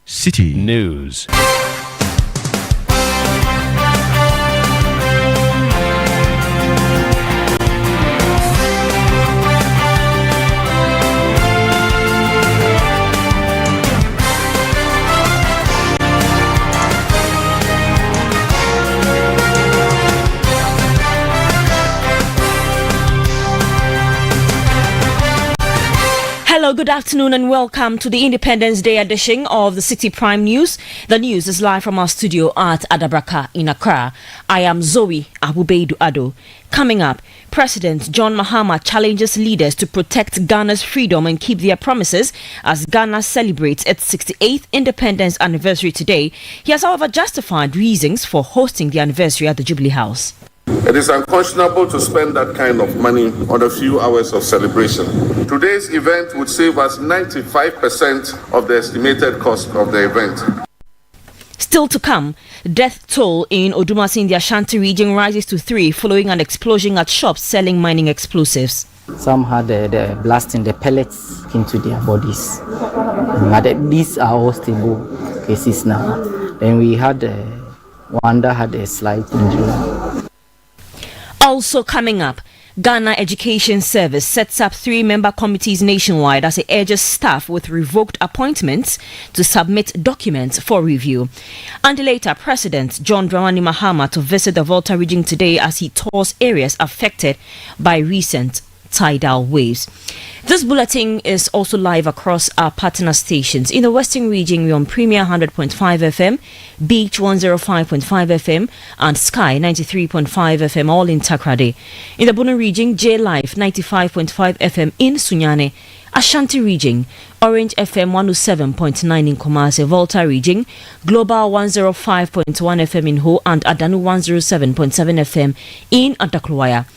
Citi News. Hello, good afternoon and welcome to the Independence Day edition of the Citi Prime News. The news is live from our studio at Adabraka in Accra. I am Zoe Abubeidu Ado. Coming up, President John Mahama challenges leaders to protect Ghana's freedom and keep their promises as Ghana celebrates its 68th independence anniversary today. He has, however, justified reasons for hosting the anniversary at the Jubilee House. It is unconscionable to spend that kind of money on a few hours of celebration. Today's event would save us 95% of the estimated cost of the event. Still to come, death toll in Odumasi in the Ashanti region rises to 3 following an explosion at shops selling mining explosives. Some had the blasting the pellets into their bodies. But these are all stable cases now. Then we had one that had a slight injury. Also coming up, Ghana Education Service sets up 3-member committees nationwide as it urges staff with revoked appointments to submit documents for review. And later, President John Dramani Mahama to visit the Volta region today as he tours areas affected by recent tidal waves. This bulletin is also live across our partner stations. In the Western region, we're on Premier 100.5 FM, Beach 105.5 FM, and Sky 93.5 FM, all in Takrade. In the Bono region, J Life 95.5 FM in Sunyane. Ashanti region, Orange FM 107.9 in Kumasi. Volta region, Global 105.1 FM in Ho, and Adanu 107.7 FM in Adaklawaya.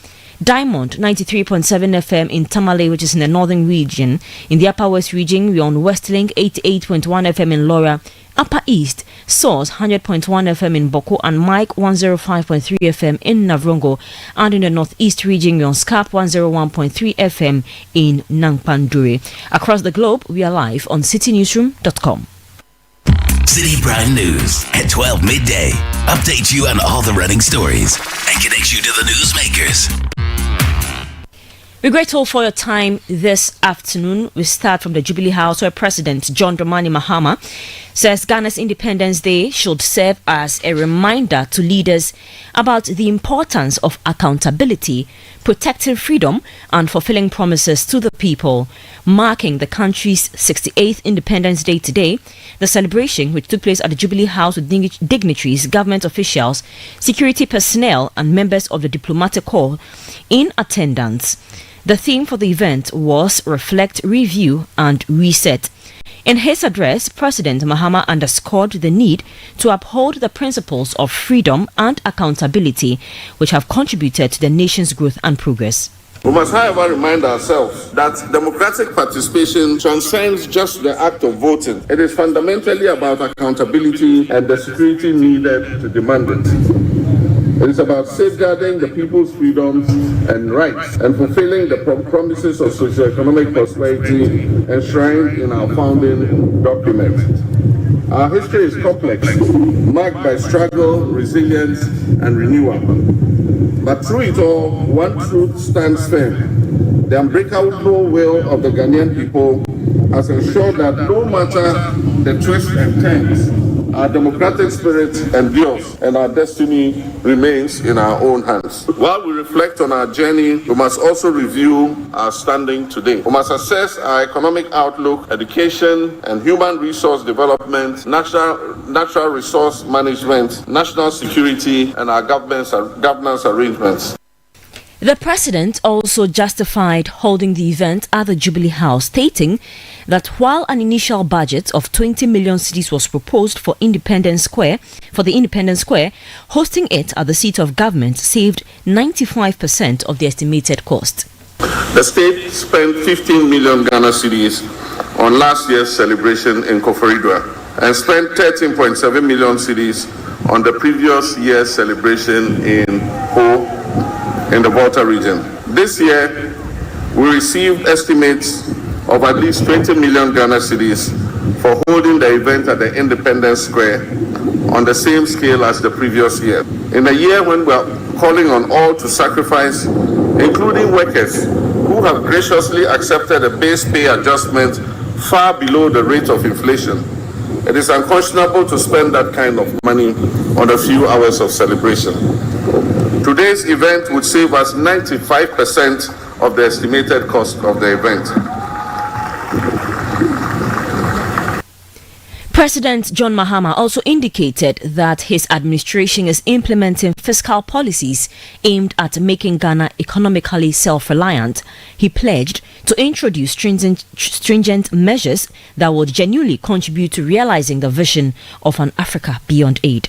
Diamond 93.7 FM in Tamale, which is in the northern region. In the Upper West region, we're on Westlink 88.1 FM in Laura. Upper East, Source 100.1 FM in Boko, and Mike 105.3 FM in Navrongo. And in the Northeast region, we're on Scarp 101.3 FM in Nangpanduri. Across the globe, we are live on citinewsroom.com. Citi Prime News at 12 midday. Update you on all the running stories and connect you to the newsmakers. We're grateful for your time this afternoon. We start from the Jubilee House, where President John Dramani Mahama says Ghana's Independence Day should serve as a reminder to leaders about the importance of accountability, protecting freedom, and fulfilling promises to the people. Marking the country's 68th Independence Day today, the celebration, which took place at the Jubilee House with dignitaries, government officials, security personnel, and members of the diplomatic corps in attendance. The theme for the event was Reflect, Review, and Reset. In his address, President Mahama underscored the need to uphold the principles of freedom and accountability, which have contributed to the nation's growth and progress. We must, however, remind ourselves that democratic participation transcends just the act of voting. It is fundamentally about accountability and the security needed to demand it. It is about safeguarding the people's freedoms and rights and fulfilling the promises of socio-economic prosperity enshrined in our founding document. Our history is complex, marked by struggle, resilience, and renewal. But through it all, one truth stands firm. The unbreakable will of the Ghanaian people has ensured that no matter the twists and turns, our democratic spirit endures and our destiny remains in our own hands. While we reflect on our journey, we must also review our standing today. We must assess our economic outlook, education and human resource development, natural resource management, national security, and our governance arrangements. The president also justified holding the event at the Jubilee House, stating that while an initial budget of 20 million cedis was proposed for the Independence Square, hosting it at the seat of government saved 95% of the estimated cost. The state spent 15 million Ghana cedis on last year's celebration in Koforidua and spent 13.7 million cedis on the previous year's celebration in Ho in the Volta region. This year, we received estimates of at least 20 million Ghana cedis for holding the event at the Independence Square on the same scale as the previous year. In a year when we are calling on all to sacrifice, including workers who have graciously accepted a base pay adjustment far below the rate of inflation, it is unconscionable to spend that kind of money on a few hours of celebration. Today's event would save us 95% of the estimated cost of the event. President John Mahama also indicated that his administration is implementing fiscal policies aimed at making Ghana economically self-reliant. He pledged to introduce stringent measures that would genuinely contribute to realizing the vision of an Africa beyond aid.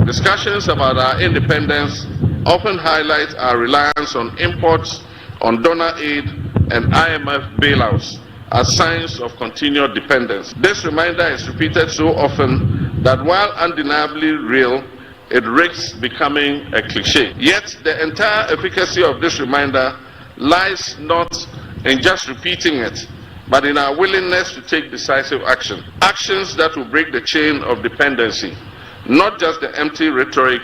Discussions about our independence often highlight our reliance on imports, on donor aid, and IMF bailouts as signs of continued dependence. This reminder is repeated so often that while undeniably real, it risks becoming a cliche. Yet the entire efficacy of this reminder lies not in just repeating it, but in our willingness to take decisive action. Actions that will break the chain of dependency, not just the empty rhetoric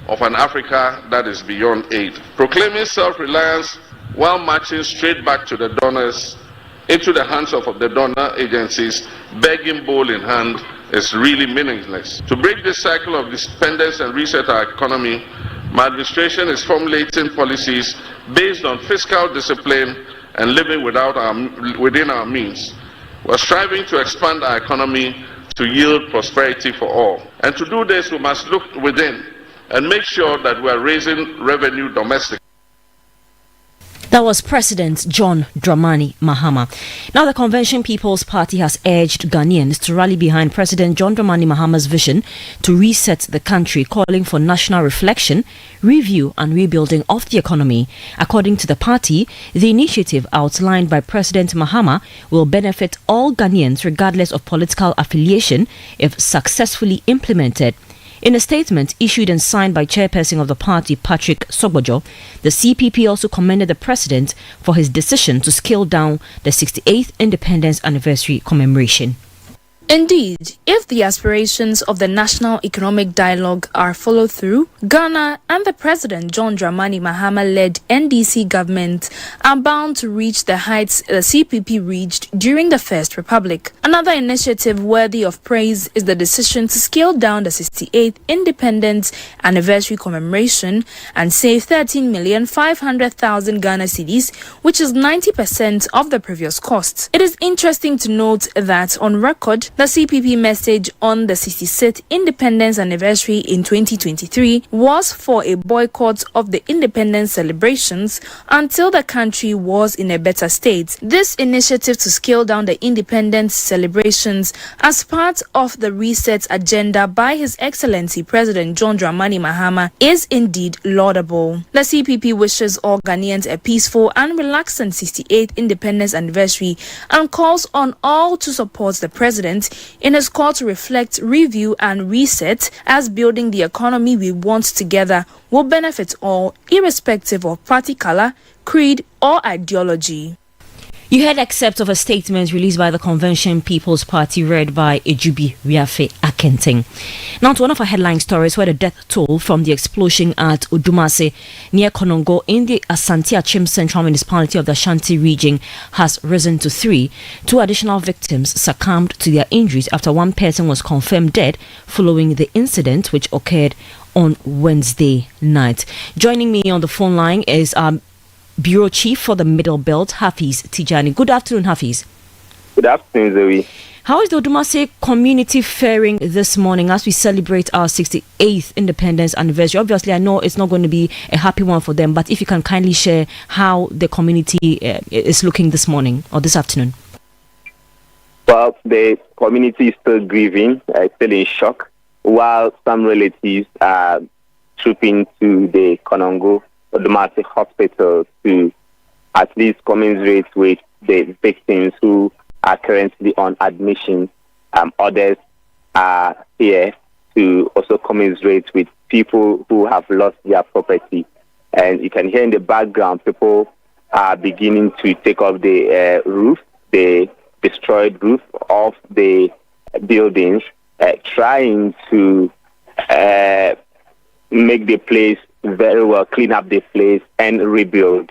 of an Africa that is beyond aid. Proclaiming self-reliance while marching straight back to the donors, into the hands of the donor agencies, begging bowl in hand, is really meaningless. To break this cycle of dependence and reset our economy, my administration is formulating policies based on fiscal discipline and living within our means. We're striving to expand our economy to yield prosperity for all. And to do this, we must look within and make sure that we are raising revenue domestically. That was President John Dramani Mahama. Now, the Convention People's Party has urged Ghanaians to rally behind President John Dramani Mahama's vision to reset the country, calling for national reflection, review and rebuilding of the economy. According to the party, the initiative outlined by President Mahama will benefit all Ghanaians regardless of political affiliation if successfully implemented. In a statement issued and signed by chairperson of the party, Patrick Sogbojo, the CPP also commended the president for his decision to scale down the 68th independence anniversary commemoration. Indeed, if the aspirations of the National Economic Dialogue are followed through, Ghana and the President John Dramani Mahama-led NDC government are bound to reach the heights the CPP reached during the First Republic. Another initiative worthy of praise is the decision to scale down the 68th Independence Anniversary commemoration and save 13,500,000 Ghana cedis, which is 90% of the previous cost. It is interesting to note that on record, the CPP message on the 66th Independence Anniversary in 2023 was for a boycott of the independence celebrations until the country was in a better state. This initiative to scale down the independence celebrations as part of the reset agenda by His Excellency President John Dramani Mahama is indeed laudable. The CPP wishes all Ghanaians a peaceful and relaxing 68th Independence Anniversary and calls on all to support the President in his call to reflect, review and reset, as building the economy we want together will benefit all, irrespective of party color, creed or ideology. You heard excerpts of a statement released by the Convention People's Party read by Ejubi Riafe Akenting. Now to one of our headline stories, where the death toll from the explosion at Udumase near Konongo in the Asante Achim Central Municipality of the Ashanti region has risen to 3. 2 additional victims succumbed to their injuries after one person was confirmed dead following the incident, which occurred on Wednesday night. Joining me on the phone line is Bureau Chief for the Middle Belt, Hafiz Tijani. Good afternoon, Hafiz. Good afternoon, Zoe. How is the Odumase community faring this morning as we celebrate our 68th independence anniversary? Obviously, I know it's not going to be a happy one for them, but if you can kindly share how the community is looking this morning or this afternoon. Well, the community is still grieving, still in shock, while some relatives are trooping to the Konongo Odumase Hospital to at least commiserate with the victims who are currently on admission. Others are here to also commiserate with people who have lost their property. And you can hear in the background, people are beginning to take off the roof, the destroyed roof of the buildings, trying to make the place very well, clean up the place and rebuild.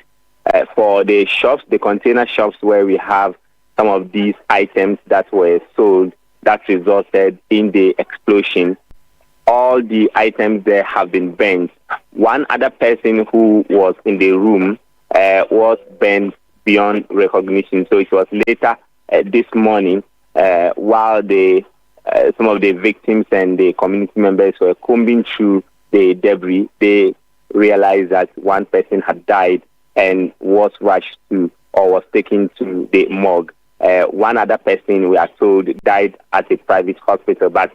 For the shops, the container shops where we have some of these items that were sold that resulted in the explosion, all the items there have been burnt. One other person who was in the room was burnt beyond recognition. So it was later this morning while some of the victims and the community members were combing through the debris, they realized that one person had died and was rushed to or was taken to the morgue. One other person, we are told, died at a private hospital, but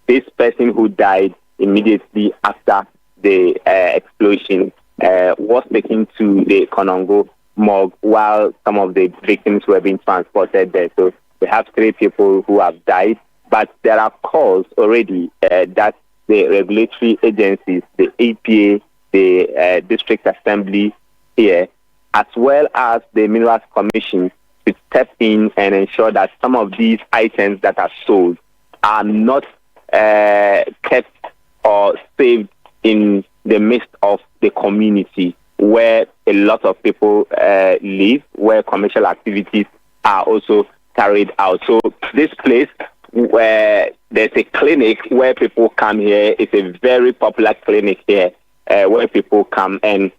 this person who died immediately after the explosion was taken to the Konongo morgue while some of the victims were being transported there. So we have 3 people who have died, but there are calls already that the regulatory agencies, the APA, the District Assembly here, as well as the Minerals Commission, to step in and ensure that some of these items that are sold are not kept or saved in the midst of the community where a lot of people live, where commercial activities are also carried out. So this place where there's a clinic where people come here, it's a very popular clinic here where people come, and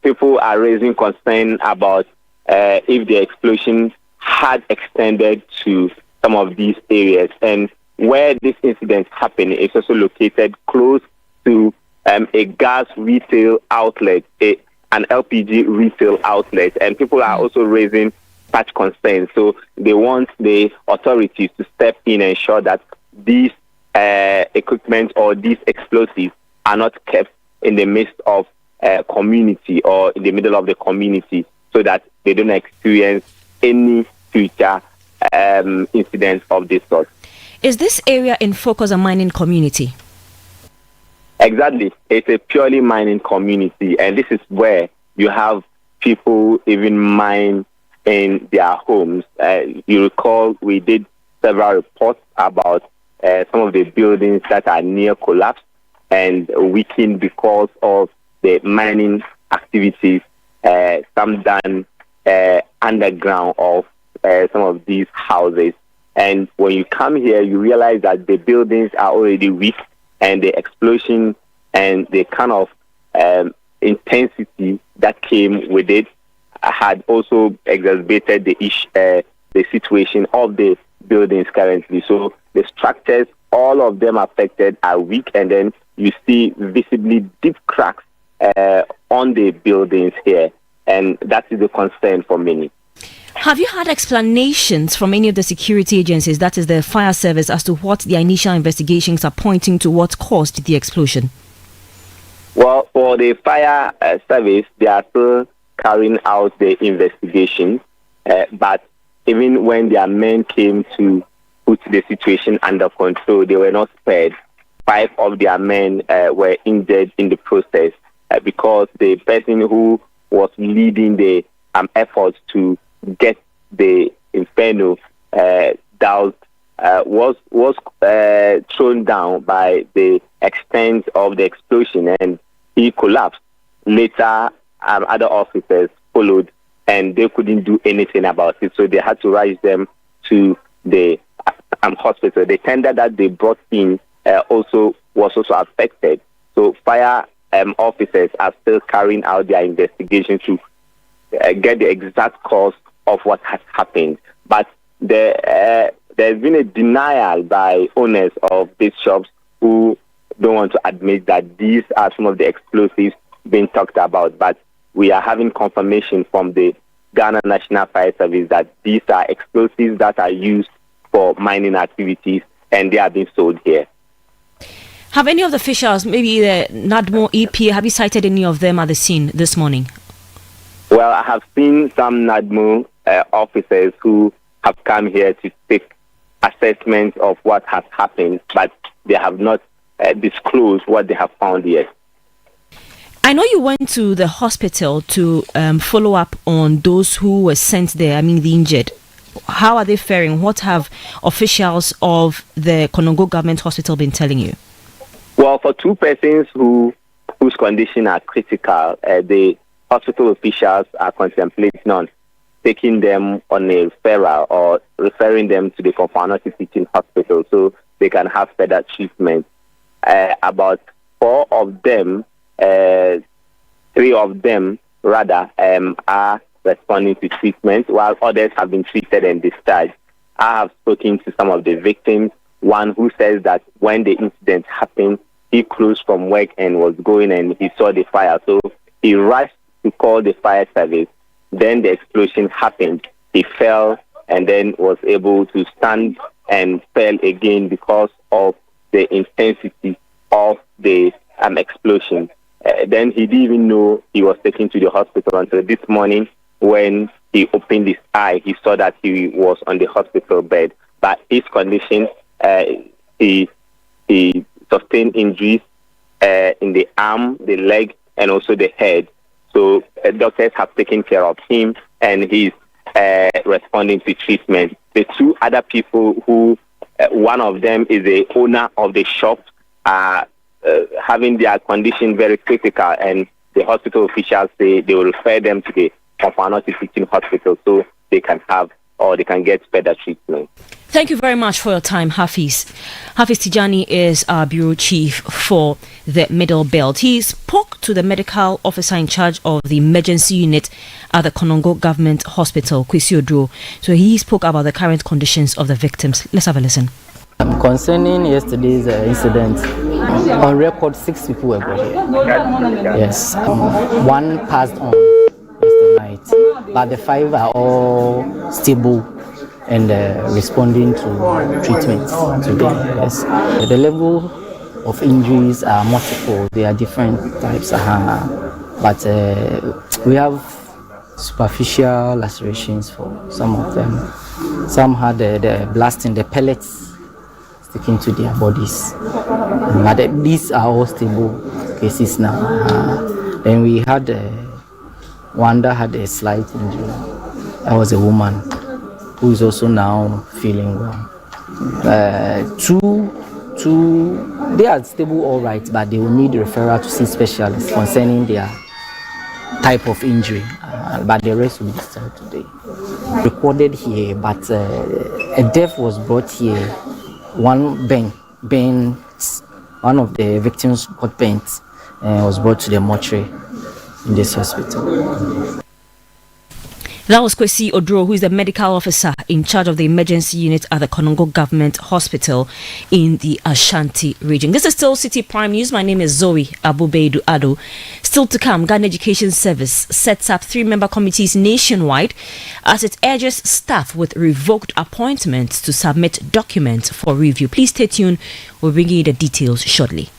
people are raising concern about if the explosion had extended to some of these areas. And where this incident happened is also located close to a gas retail outlet, an LPG retail outlet, and people are also raising such concerns. So they want the authorities to step in and ensure that these equipment or these explosives are not kept in the midst of community or in the middle of the community, so that they don't experience any future incidents of this sort. Is this area in focus a mining community? Exactly. It's a purely mining community, and this is where you have people even mine in their homes. You recall we did several reports about some of the buildings that are near collapse and weakened because of the mining activities, some done underground of some of these houses. And when you come here, you realize that the buildings are already weak, and the explosion and the kind of intensity that came with it had also exacerbated the situation of the buildings currently. So the structures, all of them affected, are weak, and then you see visibly deep cracks on the buildings here, and that is the concern for many. Have you had explanations from any of the security agencies, that is the fire service, as to what the initial investigations are pointing to what caused the explosion? Well, for the fire service, they are still carrying out the investigation, but even when their men came to put the situation under control, they were not spared. 5 of their men were injured in the process because the person who was leading the efforts to get the inferno doused was thrown down by the extent of the explosion, and he collapsed. Later, other officers followed, and they couldn't do anything about it, so they had to rush them to the hospital. The tender that they brought in was also affected. So fire officers are still carrying out their investigation to get the exact cause of what has happened. But there's been a denial by owners of these shops who don't want to admit that these are some of the explosives being talked about. But we are having confirmation from the Ghana National Fire Service that these are explosives that are used for mining activities, and they are being sold here. Have any of the officials, maybe the NADMO, EPA, have you cited any of them at the scene this morning? Well, I have seen some NADMO officers who have come here to take assessment of what has happened, but they have not disclosed what they have found yet. I know you went to the hospital to follow up on those who were sent there, the injured. How are they faring? What have officials of the Konongo Government Hospital been telling you? Well, for two persons whose condition are critical, the hospital officials are contemplating on taking them on a referral or referring them to the Konfano Teaching Hospital so they can have further treatment. About 4 of them, 3 of them rather, are responding to treatment, while others have been treated and discharged. I have spoken to some of the victims, one who says that when the incident happened, he closed from work and was going and he saw the fire. So he rushed to call the fire service. Then the explosion happened. He fell and then was able to stand and fell again because of the intensity of the explosion. Then he didn't even know he was taken to the hospital until this morning when he opened his eye. He saw that he was on the hospital bed. But his condition, he sustained injuries in the arm, the leg, and also the head. So doctors have taken care of him, and he's responding to treatment. The 2 other people who, one of them is the owner of the shop, are having their condition very critical, and the hospital officials say they will refer them to the Konfano Teaching Hospital so they can have or they can get further treatment. Thank you very much for your time, Hafiz. Hafiz Tijani is our bureau chief for the Middle Belt. He spoke to the medical officer in charge of the emergency unit at the Konongo Government Hospital, Kwesi Oduro. So he spoke about the current conditions of the victims. Let's have a listen. Concerning yesterday's incident, on record 6 people were brought here. Yes, 1 passed on yesterday night, but the 5 are all stable and responding to treatment today. Yes, the level of injuries are multiple. They are different types, but we have superficial lacerations for some of them. Some had the blasting, the pellets sticking to their bodies. But these are all stable cases now. Then we had one that had a slight injury. That was a woman who is also now feeling well. 2, they are stable all right, but they will need referral to see specialists concerning their type of injury. But the rest will be discharged today. Recorded here, but a death was brought here. One of the victims got bent and was brought to the mortuary in this hospital. That was Kwesi Oduro, who is the medical officer in charge of the emergency unit at the Konongo Government Hospital in the Ashanti region. This is still Citi Prime News. My name is Zoe Abubeidu Ado. Still to come, Ghana Education Service sets up 3-member committees nationwide as it urges staff with revoked appointments to submit documents for review. Please stay tuned. We'll bring you the details shortly.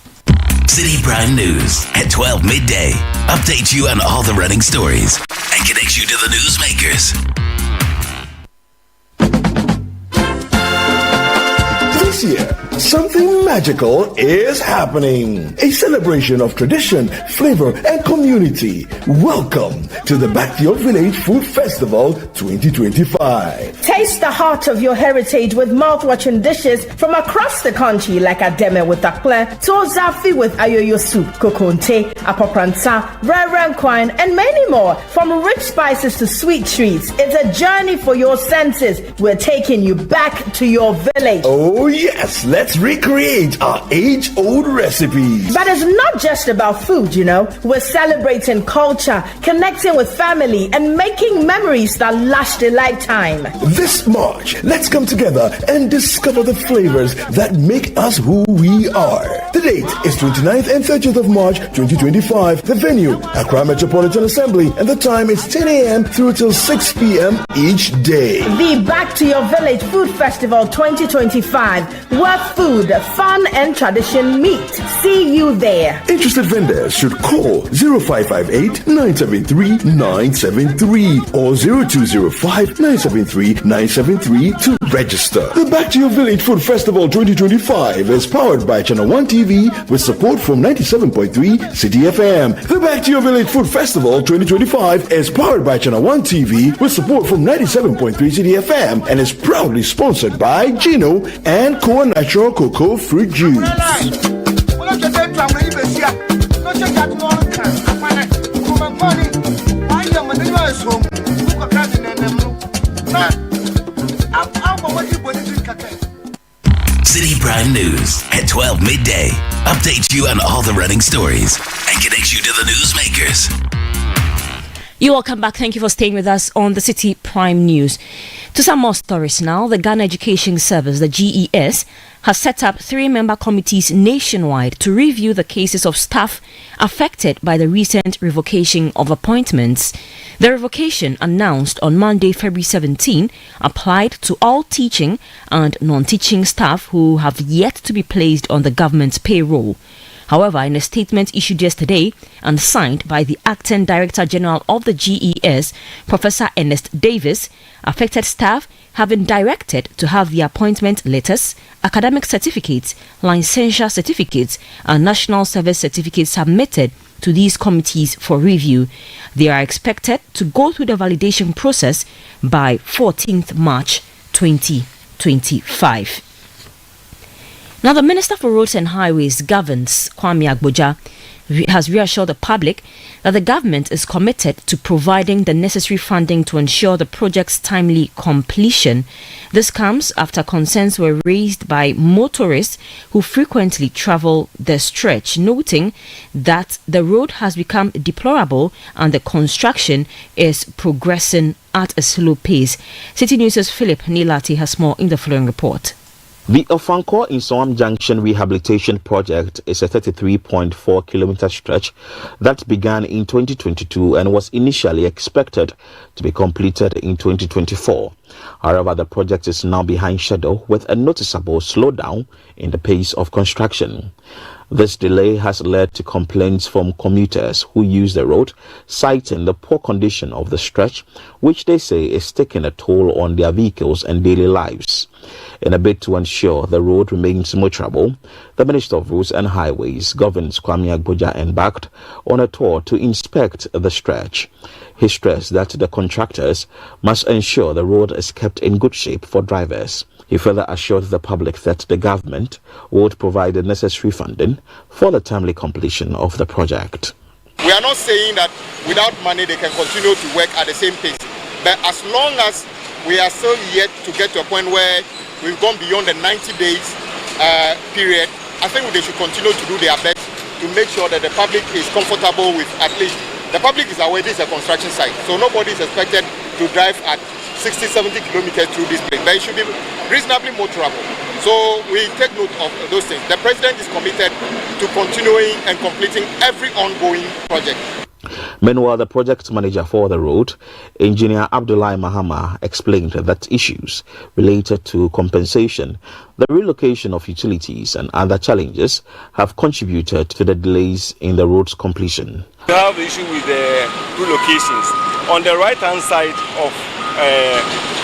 Citi Prime News at 12 midday. Update you on all the running stories and connect you to the newsmakers. This year, something magical is happening. A celebration of tradition, flavor, and community. Welcome to the Back to Your Village Food Festival 2025. Taste the heart of your heritage with mouth-watering dishes from across the country like Ademe with Akple, Tozafi with Ayoyo soup, Kokonte, Apopransa, Rerenkwine, and many more. From rich spices to sweet treats, it's a journey for your senses. We're taking you back to your village. Oh yes, let's recreate our age-old recipes. But it's not just about food, you know. We're celebrating culture, connecting with family, and making memories that last a lifetime. This March, let's come together and discover the flavors that make us who we are. The date is 29th and 30th of March 2025. The venue, Accra Metropolitan Assembly, and the time is 10 a.m. through till 6 p.m. each day. The Back to Your Village Food Festival 2025, where food, fun, and tradition meet. See you there. Interested vendors should call 0558 973 973 or 0205 973 973 to register. The Back to Your Village Food Festival 2025 is powered by Channel 1 TV with support from 97.3 Citi FM. The Back to Your Village Food Festival 2025 is powered by Channel 1 TV with support from 97.3 Citi FM and is proudly sponsored by Gino and Koa Natural Cocoa Fruit Juice. Citi Prime News at 12 midday. Update you on all the running stories and connect you to the newsmakers. You're welcome back. Thank you for staying with us on the Citi Prime News. To some more stories now, the Ghana Education Service, the GES, has set up 3-member committees nationwide to review the cases of staff affected by the recent revocation of appointments. The revocation, announced on Monday, February 17, applied to all teaching and non-teaching staff who have yet to be placed on the government's payroll. However, in a statement issued yesterday and signed by the Acting Director General of the GES, Professor Ernest Davis, affected staff have been directed to have the appointment letters, academic certificates, licensure certificates, and national service certificates submitted to these committees for review. They are expected to go through the validation process by 14th March 2025. Now, the Minister for Roads and Highways, Governs Kwame Agboja, has reassured the public that the government is committed to providing the necessary funding to ensure the project's timely completion. This comes after concerns were raised by motorists who frequently travel the stretch, noting that the road has become deplorable and the construction is progressing at a slow pace. Citi News' Philip Nilati has more in the following report. The Ofanko Insoam Junction Rehabilitation Project is a 33.4 kilometer stretch that began in 2022 and was initially expected to be completed in 2024. However, the project is now behind schedule with a noticeable slowdown in the pace of construction. This delay has led to complaints from commuters who use the road, citing the poor condition of the stretch, which they say is taking a toll on their vehicles and daily lives. In a bid to ensure the road remains motorable, the Minister of Roads and Highways, Governs Kwame Agboja, embarked on a tour to inspect the stretch. He stressed that the contractors must ensure the road is kept in good shape for drivers. He further assured the public that the government would provide the necessary funding for the timely completion of the project. We are not saying that without money they can continue to work at the same pace, but as long as we are still yet to get to a point where we've gone beyond the 90 days period, I think they should continue to do their best to make sure that the public is comfortable with, at least the public is aware this is a construction site, so nobody is expected to drive at 60-70 kilometers through this place, but it should be reasonably motorable. So we take note of those things. The President is committed to continuing and completing every ongoing project. Meanwhile, the project manager for the road, Engineer Abdullahi Mahama, explained that issues related to compensation, the relocation of utilities and other challenges have contributed to the delays in the road's completion. We have the issue with the relocations. On the right-hand side of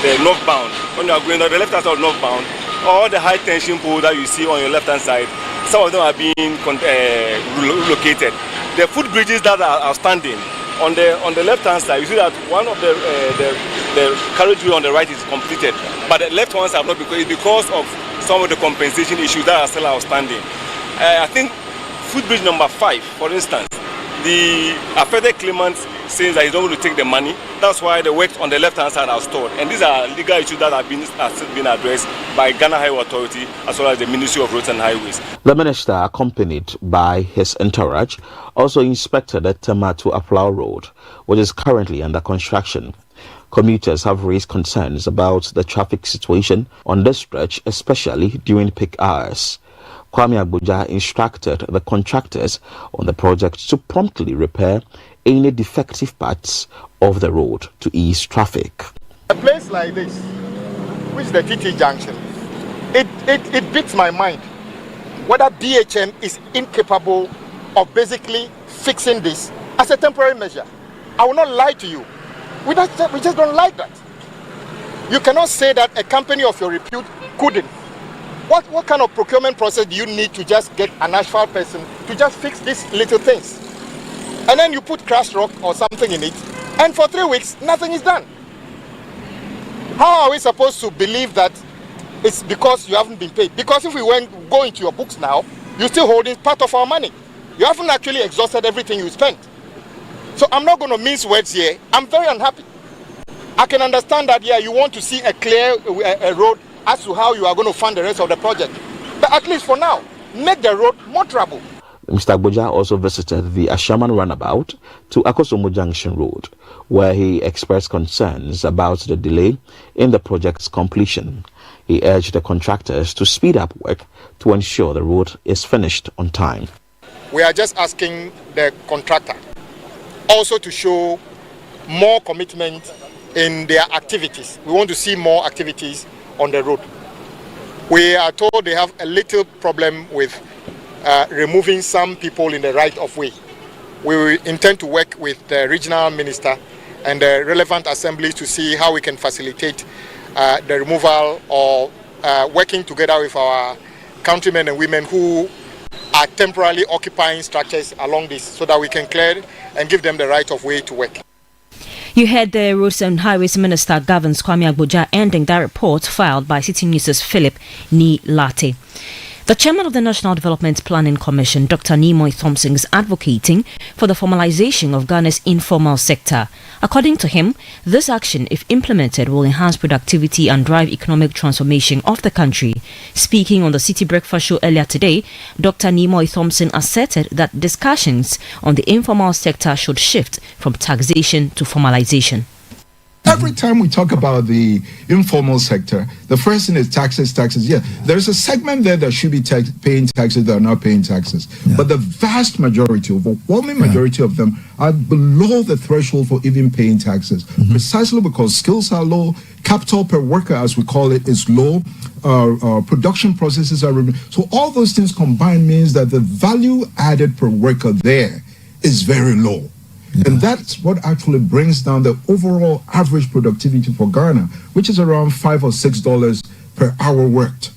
the northbound, when you are going on the left-hand side of northbound, all the high-tension poles that you see on your left-hand side, some of them are being relocated. The footbridges that are standing on the left-hand side, you see that one of the carriageway on the right is completed, but the left ones have not, because of some of the compensation issues that are still outstanding. I think footbridge number 5, for instance, the affected claimant says that he's not going to take the money. That's why the work on the left-hand side are stored. And these are legal issues that are still being addressed by Ghana Highway Authority as well as the Ministry of Roads and Highways. The minister, accompanied by his entourage, also inspected the Tematu Aplau Road, which is currently under construction. Commuters have raised concerns about the traffic situation on this stretch, especially during peak hours. Kwame Agboja instructed the contractors on the project to promptly repair any defective parts of the road to ease traffic. A place like this, which is the TT junction, it beats my mind whether BHM is incapable of basically fixing this as a temporary measure. I will not lie to you. We just don't like that. You cannot say that a company of your repute couldn't. What kind of procurement process do you need to just get an asphalt person to just fix these little things? And then you put crushed rock or something in it, and for 3 weeks, nothing is done. How are we supposed to believe that it's because you haven't been paid? Because if we go into your books now, you're still holding part of our money. You haven't actually exhausted everything you spent. So I'm not going to mince words here. I'm very unhappy. I can understand that, you want to see a clear road as to how you are going to fund the rest of the project. But at least for now, make the road more trouble. Mr. Agboja also visited the Ashaman Runabout to Akosomo Junction Road, where he expressed concerns about the delay in the project's completion. He urged the contractors to speed up work to ensure the road is finished on time. We are just asking the contractor also to show more commitment in their activities. We want to see more activities on the road. We are told they have a little problem with removing some people in the right of way. We intend to work with the regional minister and the relevant assemblies to see how we can facilitate the removal or working together with our countrymen and women who are temporarily occupying structures along this so that we can clear and give them the right of way to work. You heard the Roads and Highways Minister Gavins Kwame Agboja ending that report filed by Citi News' Philip Ni-Late. The chairman of the National Development Planning Commission, Dr. Nimoy Thompson, is advocating for the formalization of Ghana's informal sector. According to him, this action, if implemented, will enhance productivity and drive economic transformation of the country. Speaking on the Citi Breakfast Show earlier today, Dr. Nimoy Thompson asserted that discussions on the informal sector should shift from taxation to formalization. Every time we talk about the informal sector, the first thing is taxes. Yeah, there's a segment there that should be paying taxes that are not paying taxes. Yeah. But the vast majority, overwhelming majority of them are below the threshold for even paying taxes, precisely because skills are low, capital per worker, as we call it, is low, production processes are... So all those things combined means that the value added per worker there is very low. Yeah. And that's what actually brings down the overall average productivity for Ghana, which is around $5 or $6 per hour worked.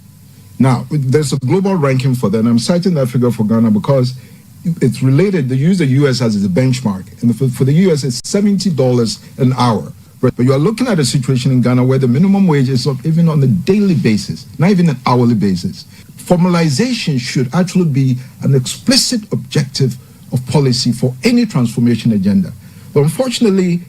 Now, there's a global ranking for that, and I'm citing that figure for Ghana because it's related. They use the U.S. as a benchmark, and for the U.S. it's $70 an hour. But you are looking at a situation in Ghana where the minimum wage is up even on a daily basis, not even an hourly basis. Formalization should actually be an explicit objective of policy for any transformation agenda. But unfortunately,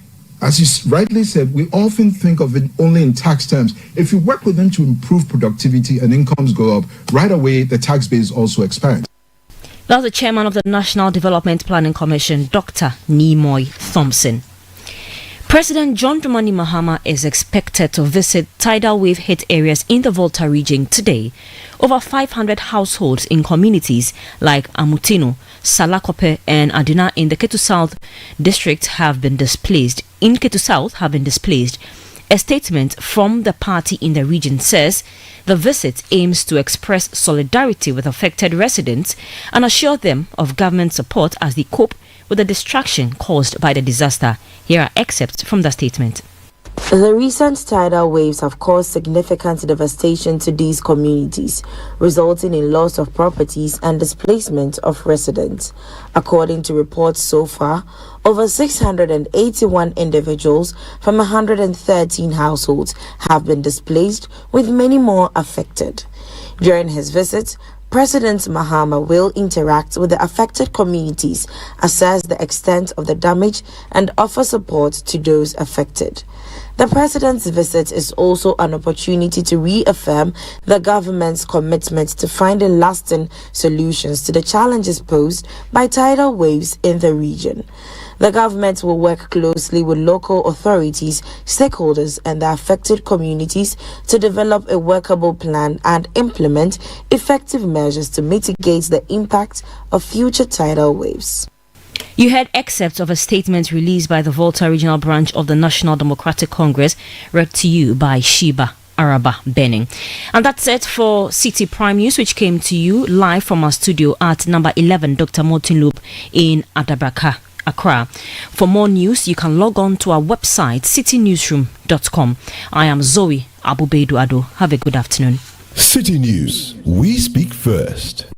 as you rightly said, we often think of it only in tax terms. If you work with them to improve productivity and incomes go up, right away the tax base also expands. That's the chairman of the National Development Planning Commission, Dr. Nimoy Thompson. President John Dramani Mahama is expected to visit tidal wave hit areas in the Volta region today. Over 500 households in communities like Amutino, Salakope and Adina in the Ketu South district have been displaced. A statement from the party in the region says the visit aims to express solidarity with affected residents and assure them of government support as they cope with the destruction caused by the disaster. Here are excerpts from the statement. The recent tidal waves have caused significant devastation to these communities, resulting in loss of properties and displacement of residents. According to reports so far, over 681 individuals from 113 households have been displaced, with many more affected. During his visit, President Mahama will interact with the affected communities, assess the extent of the damage, and offer support to those affected. The president's visit is also an opportunity to reaffirm the government's commitment to finding lasting solutions to the challenges posed by tidal waves in the region. The government will work closely with local authorities, stakeholders, and the affected communities to develop a workable plan and implement effective measures to mitigate the impact of future tidal waves. You heard excerpts of a statement released by the Volta Regional Branch of the National Democratic Congress, read to you by Sheba Araba Benning. And that's it for Citi Prime News, which came to you live from our studio at number 11 Dr. Morton Loop in Adabraka, Accra. For more news, you can log on to our website, citinewsroom.com. I am Zoe Abubedu Ado. Have a good afternoon. City News. We speak first.